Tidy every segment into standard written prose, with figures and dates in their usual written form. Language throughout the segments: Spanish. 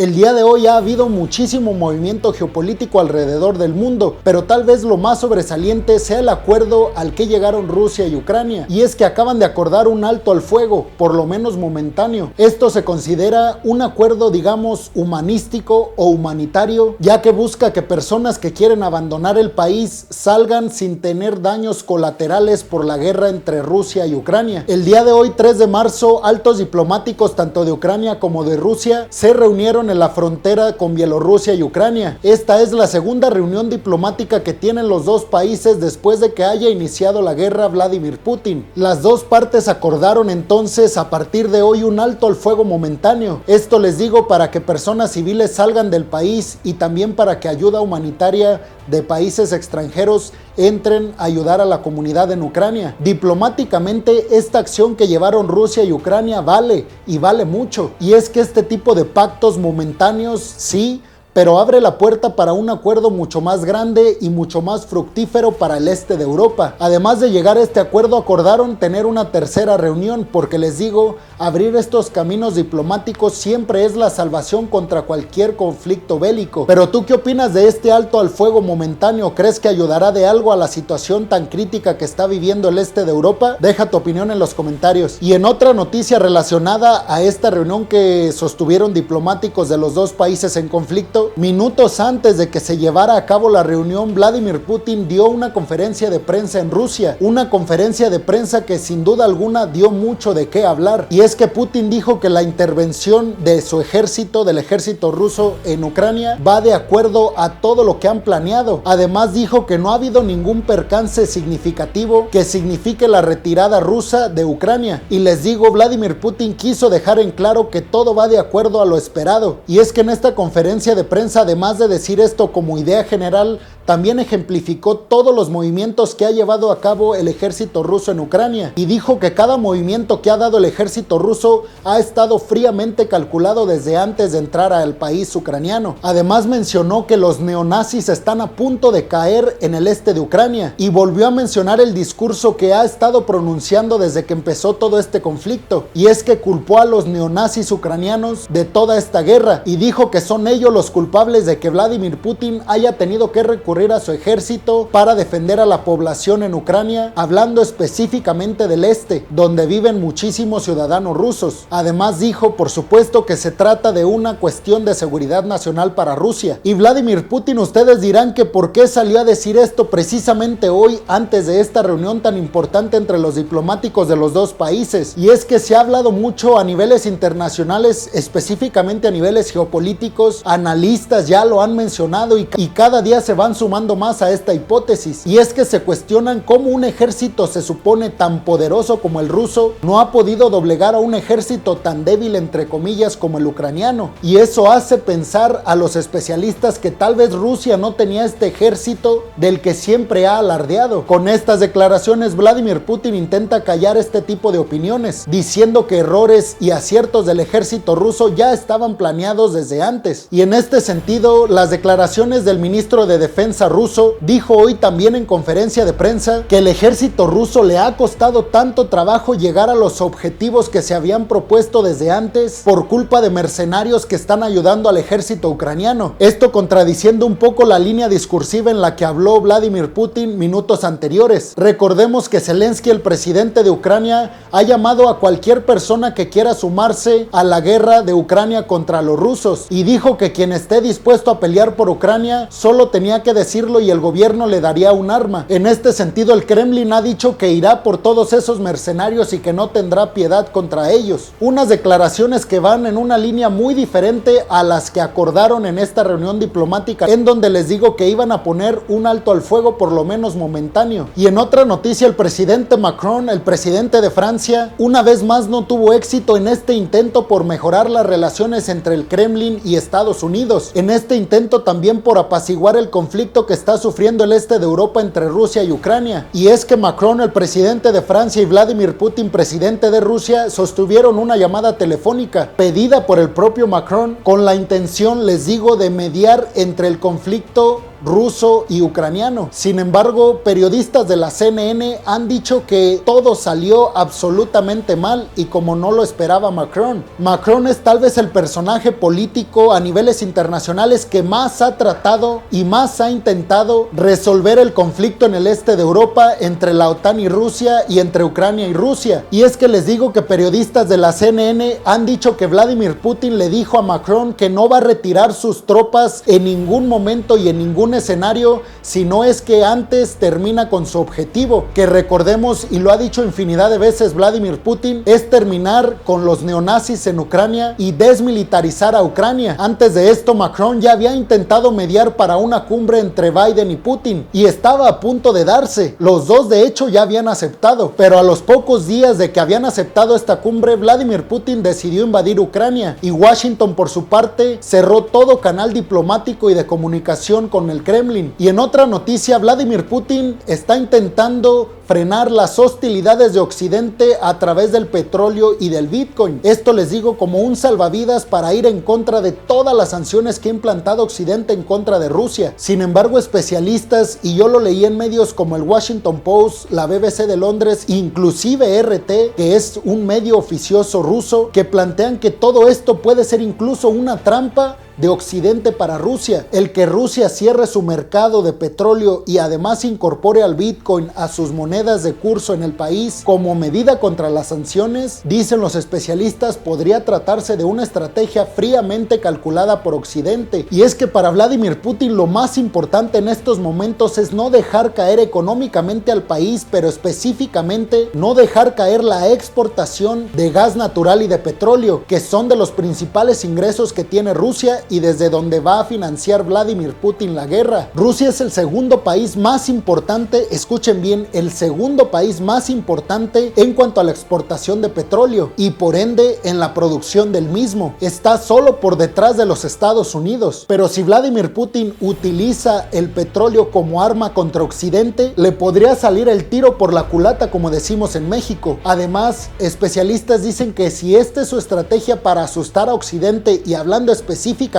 El día de hoy ha habido muchísimo movimiento geopolítico alrededor del mundo, pero tal vez lo más sobresaliente sea el acuerdo al que llegaron Rusia y Ucrania, y es que acaban de acordar un alto al fuego, por lo menos momentáneo. Esto se considera un acuerdo, digamos, humanístico o humanitario, ya que busca que personas que quieren abandonar el país salgan sin tener daños colaterales por la guerra entre Rusia y Ucrania. El día de hoy, 3 de marzo, altos diplomáticos tanto de Ucrania como de Rusia se reunieron en la frontera con Bielorrusia y Ucrania. Esta es la segunda reunión diplomática que tienen los dos países después de que haya iniciado la guerra Vladimir Putin. Las dos partes acordaron entonces a partir de hoy un alto al fuego momentáneo. Esto les digo para que personas civiles salgan del país y también para que ayuda humanitaria de países extranjeros entren a ayudar a la comunidad en Ucrania. Diplomáticamente, esta acción que llevaron Rusia y Ucrania vale, y vale mucho. Y es que este tipo de pactos momentáneos, sí, pero abre la puerta para un acuerdo mucho más grande y mucho más fructífero para el este de Europa. Además de llegar a este acuerdo, acordaron tener una tercera reunión, porque les digo, abrir estos caminos diplomáticos siempre es la salvación contra cualquier conflicto bélico. Pero ¿tú qué opinas de este alto al fuego momentáneo? ¿Crees que ayudará de algo a la situación tan crítica que está viviendo el este de Europa? Deja tu opinión en los comentarios. Y en otra noticia relacionada a esta reunión que sostuvieron diplomáticos de los dos países en conflicto, minutos antes de que se llevara a cabo la reunión, Vladimir Putin dio una conferencia de prensa en Rusia, una conferencia de prensa que sin duda alguna dio mucho de qué hablar, y es que Putin dijo que la intervención de su ejército, del ejército ruso en Ucrania, va de acuerdo a todo lo que han planeado. Además dijo que no ha habido ningún percance significativo que signifique la retirada rusa de Ucrania, y les digo, Vladimir Putin quiso dejar en claro que todo va de acuerdo a lo esperado, y es que en esta conferencia de prensa, además de decir esto como idea general, también ejemplificó todos los movimientos que ha llevado a cabo el ejército ruso en Ucrania, y dijo que cada movimiento que ha dado el ejército ruso ha estado fríamente calculado desde antes de entrar al país ucraniano. Además mencionó que los neonazis están a punto de caer en el este de Ucrania, y volvió a mencionar el discurso que ha estado pronunciando desde que empezó todo este conflicto, y es que culpó a los neonazis ucranianos de toda esta guerra, y dijo que son ellos los culpables de que Vladimir Putin haya tenido que recurrir a su ejército para defender a la población en Ucrania, hablando específicamente del este, donde viven muchísimos ciudadanos rusos. Además dijo, por supuesto, que se trata de una cuestión de seguridad nacional para Rusia. Y Vladimir Putin, ustedes dirán que por qué salió a decir esto precisamente hoy, antes de esta reunión tan importante entre los diplomáticos de los dos países. Y es que se ha hablado mucho a niveles internacionales, específicamente a niveles geopolíticos, analistas ya lo han mencionado, y cada día se van sumando más a esta hipótesis, y es que se cuestionan cómo un ejército se supone tan poderoso como el ruso no ha podido doblegar a un ejército tan débil entre comillas como el ucraniano, y eso hace pensar a los especialistas que tal vez Rusia no tenía este ejército del que siempre ha alardeado. Con estas declaraciones, Vladimir Putin intenta callar este tipo de opiniones, diciendo que errores y aciertos del ejército ruso ya estaban planeados desde antes, y en este sentido las declaraciones del ministro de Defensa ruso dijo hoy también en conferencia de prensa que el ejército ruso le ha costado tanto trabajo llegar a los objetivos que se habían propuesto desde antes por culpa de mercenarios que están ayudando al ejército ucraniano. Esto contradiciendo un poco la línea discursiva en la que habló Vladimir Putin minutos anteriores. Recordemos que Zelensky, el presidente de Ucrania, ha llamado a cualquier persona que quiera sumarse a la guerra de Ucrania contra los rusos, y dijo que quien esté dispuesto a pelear por Ucrania solo tenía que decirlo y el gobierno le daría un arma. En este sentido, el Kremlin ha dicho que irá por todos esos mercenarios y que no tendrá piedad contra ellos. Unas declaraciones que van en una línea muy diferente a las que acordaron en esta reunión diplomática, en donde les digo que iban a poner un alto al fuego por lo menos momentáneo. Y en otra noticia, el presidente Macron, el presidente de Francia, una vez más no tuvo éxito en este intento por mejorar las relaciones entre el Kremlin y Estados Unidos. En este intento también por apaciguar el conflicto que está sufriendo el este de Europa entre Rusia y Ucrania. Y es que Macron, el presidente de Francia, y Vladimir Putin, presidente de Rusia, sostuvieron una llamada telefónica pedida por el propio Macron con la intención, les digo, de mediar entre el conflicto ruso y ucraniano. Sin embargo, periodistas de la CNN han dicho que todo salió absolutamente mal y como no lo esperaba Macron. Macron es tal vez el personaje político a niveles internacionales que más ha tratado y más ha intentado resolver el conflicto en el este de Europa entre la OTAN y Rusia y entre Ucrania y Rusia. Y es que les digo que periodistas de la CNN han dicho que Vladimir Putin le dijo a Macron que no va a retirar sus tropas en ningún momento y en ningún escenario si no es que antes termina con su objetivo, que recordemos, y lo ha dicho infinidad de veces Vladimir Putin, es terminar con los neonazis en Ucrania y desmilitarizar a Ucrania. Antes de esto, Macron ya había intentado mediar para una cumbre entre Biden y Putin y estaba a punto de darse. Los dos de hecho ya habían aceptado, pero a los pocos días de que habían aceptado esta cumbre, Vladimir Putin decidió invadir Ucrania y Washington por su parte cerró todo canal diplomático y de comunicación con el Kremlin. Y en otra noticia, Vladimir Putin está intentando frenar las hostilidades de Occidente a través del petróleo y del Bitcoin. Esto les digo como un salvavidas para ir en contra de todas las sanciones que ha implantado Occidente en contra de Rusia. Sin embargo, especialistas, y yo lo leí en medios como el Washington Post, la BBC de Londres, inclusive RT, que es un medio oficioso ruso, que plantean que todo esto puede ser incluso una trampa de Occidente para Rusia. El que Rusia cierre su mercado de petróleo y además incorpore al Bitcoin a sus monedas de curso en el país como medida contra las sanciones, dicen los especialistas, podría tratarse de una estrategia fríamente calculada por Occidente. Y es que para Vladimir Putin lo más importante en estos momentos es no dejar caer económicamente al país, pero específicamente no dejar caer la exportación de gas natural y de petróleo, que son de los principales ingresos que tiene Rusia y desde donde va a financiar Vladimir Putin la guerra. Rusia es el segundo país más importante, escuchen bien, el segundo país más importante en cuanto a la exportación de petróleo y por ende en la producción del mismo. Está solo por detrás de los Estados Unidos. Pero si Vladimir Putin utiliza el petróleo como arma contra Occidente, le podría salir el tiro por la culata, como decimos en México. Además, especialistas dicen que si esta es su estrategia para asustar a Occidente y hablando específicamente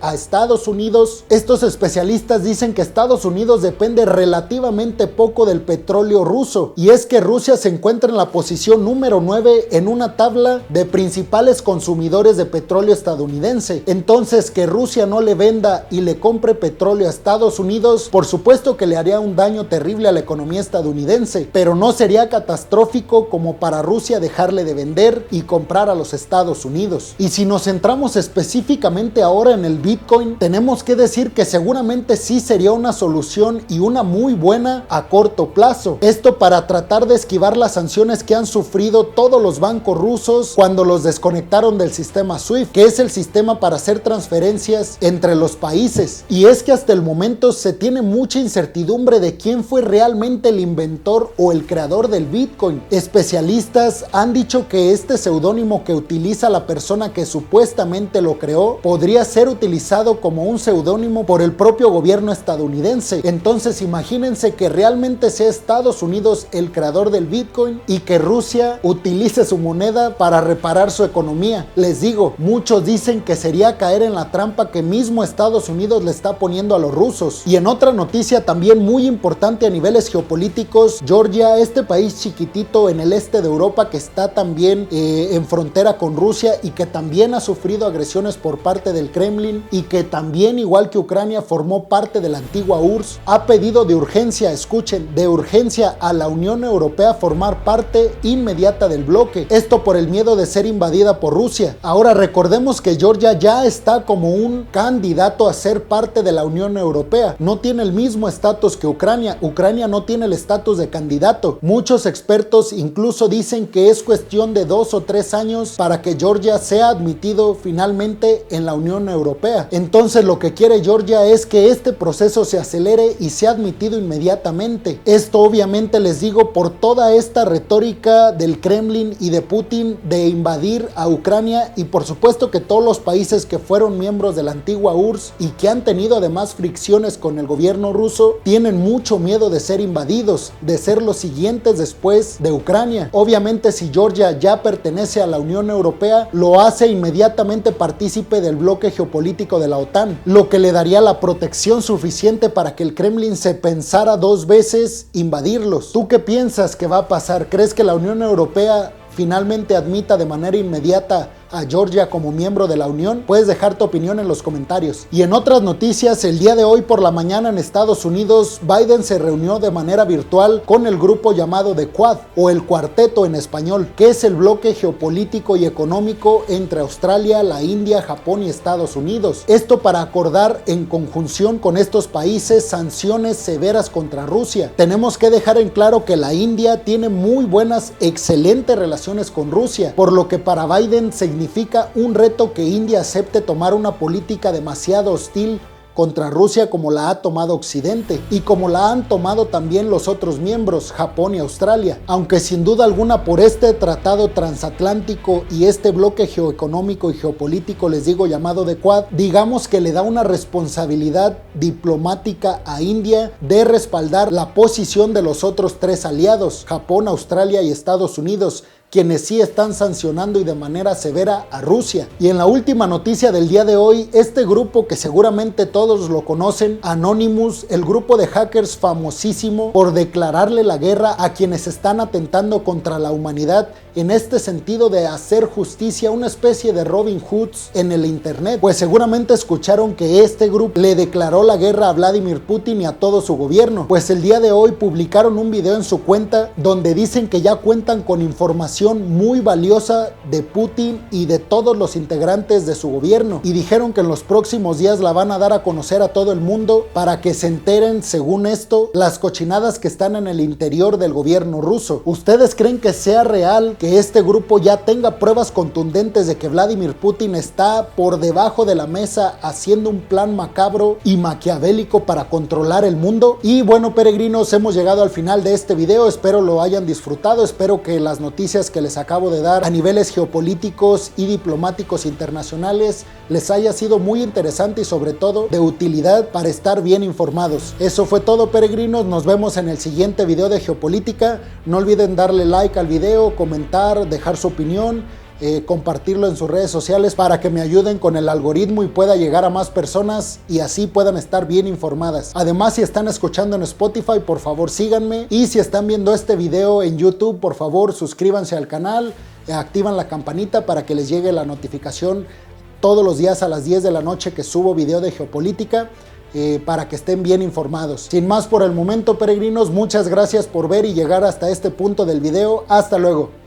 a Estados Unidos, estos especialistas dicen que Estados Unidos depende relativamente poco del petróleo ruso, y es que Rusia se encuentra en la posición número 9 en una tabla de principales consumidores de petróleo estadounidense. Entonces, que Rusia no le venda y le compre petróleo a Estados Unidos, por supuesto que le haría un daño terrible a la economía estadounidense, pero no sería catastrófico como para Rusia dejarle de vender y comprar a los Estados Unidos. Y si nos centramos específicamente ahora en el Bitcoin, tenemos que decir que seguramente sí sería una solución y una muy buena a corto plazo. Esto para tratar de esquivar las sanciones que han sufrido todos los bancos rusos cuando los desconectaron del sistema SWIFT, que es el sistema para hacer transferencias entre los países. Y es que hasta el momento se tiene mucha incertidumbre de quién fue realmente el inventor o el creador del Bitcoin. Especialistas han dicho que este seudónimo que utiliza la persona que supuestamente lo creó podría ser utilizado como un seudónimo por el propio gobierno estadounidense. Entonces imagínense que realmente sea Estados Unidos el creador del Bitcoin y que Rusia utilice su moneda para reparar su economía. Les digo, muchos dicen que sería caer en la trampa que mismo Estados Unidos le está poniendo a los rusos. Y en otra noticia también muy importante a niveles geopolíticos, Georgia, este país chiquitito en el este de Europa que está también en frontera con Rusia y que también ha sufrido agresiones por parte del Kremlin y que también, igual que Ucrania, formó parte de la antigua URSS, ha pedido de urgencia, escuchen, de urgencia a la Unión Europea formar parte inmediata del bloque. Esto por el miedo de ser invadida por Rusia. Ahora recordemos que Georgia ya está como un candidato a ser parte de la Unión Europea. No tiene el mismo estatus que Ucrania. Ucrania no tiene el estatus de candidato. Muchos expertos incluso dicen que es cuestión de 2 o 3 años para que Georgia sea admitido finalmente en la Unión Europea. Entonces lo que quiere Georgia es que este proceso se acelere y sea admitido inmediatamente. Esto obviamente Nuevamente les digo, por toda esta retórica del Kremlin y de Putin de invadir a Ucrania, y por supuesto que todos los países que fueron miembros de la antigua URSS y que han tenido además fricciones con el gobierno ruso, tienen mucho miedo de ser invadidos, de ser los siguientes después de Ucrania. Obviamente, si Georgia ya pertenece a la Unión Europea, lo hace inmediatamente partícipe del bloque geopolítico de la OTAN, lo que le daría la protección suficiente para que el Kremlin se pensara dos veces invadirlos. ¿Tú qué piensas que va a pasar? ¿Crees que la Unión Europea finalmente admita de manera inmediata a Georgia como miembro de la Unión? Puedes dejar tu opinión en los comentarios. Y en otras noticias, el día de hoy por la mañana en Estados Unidos, Biden se reunió de manera virtual con el grupo llamado The Quad, o el Cuarteto en español, que es el bloque geopolítico y económico entre Australia, la India, Japón y Estados Unidos. Esto para acordar en conjunción con estos países sanciones severas contra Rusia. Tenemos que dejar en claro que la India tiene muy buenas, excelentes relaciones con Rusia, por lo que para Biden significa un reto que India acepte tomar una política demasiado hostil contra Rusia como la ha tomado Occidente y como la han tomado también los otros miembros, Japón y Australia. Aunque sin duda alguna por este tratado transatlántico y este bloque geoeconómico y geopolítico, les digo, llamado The Quad, digamos que le da una responsabilidad diplomática a India de respaldar la posición de los otros tres aliados, Japón, Australia y Estados Unidos, quienes sí están sancionando y de manera severa a Rusia. Y en la última noticia del día de hoy, este grupo que seguramente todos lo conocen, Anonymous, el grupo de hackers famosísimo por declararle la guerra a quienes están atentando contra la humanidad, en este sentido de hacer justicia, una especie de Robin Hoods en el internet, pues seguramente escucharon que este grupo le declaró la guerra a Vladimir Putin y a todo su gobierno, pues el día de hoy publicaron un video en su cuenta donde dicen que ya cuentan con información muy valiosa de Putin y de todos los integrantes de su gobierno, y dijeron que en los próximos días la van a dar a conocer a todo el mundo para que se enteren, según esto, las cochinadas que están en el interior del gobierno ruso. ¿Ustedes creen que sea real que este grupo ya tenga pruebas contundentes de que Vladimir Putin está por debajo de la mesa haciendo un plan macabro y maquiavélico para controlar el mundo? Y bueno, peregrinos, hemos llegado al final de este video. Espero lo hayan disfrutado, espero que las noticias que les acabo de dar a niveles geopolíticos y diplomáticos internacionales les haya sido muy interesante y sobre todo de utilidad para estar bien informados. Eso fue todo, peregrinos, nos vemos en el siguiente video de geopolítica. No olviden darle like al video, comentar, dejar su opinión, compartirlo en sus redes sociales para que me ayuden con el algoritmo y pueda llegar a más personas y así puedan estar bien informadas. Además, si están escuchando en Spotify, por favor síganme, y si están viendo este video en YouTube, por favor suscríbanse al canal, activan la campanita para que les llegue la notificación todos los días a las 10 de la noche que subo video de geopolítica, para que estén bien informados. Sin más por el momento, peregrinos, muchas gracias por ver y llegar hasta este punto del video. Hasta luego.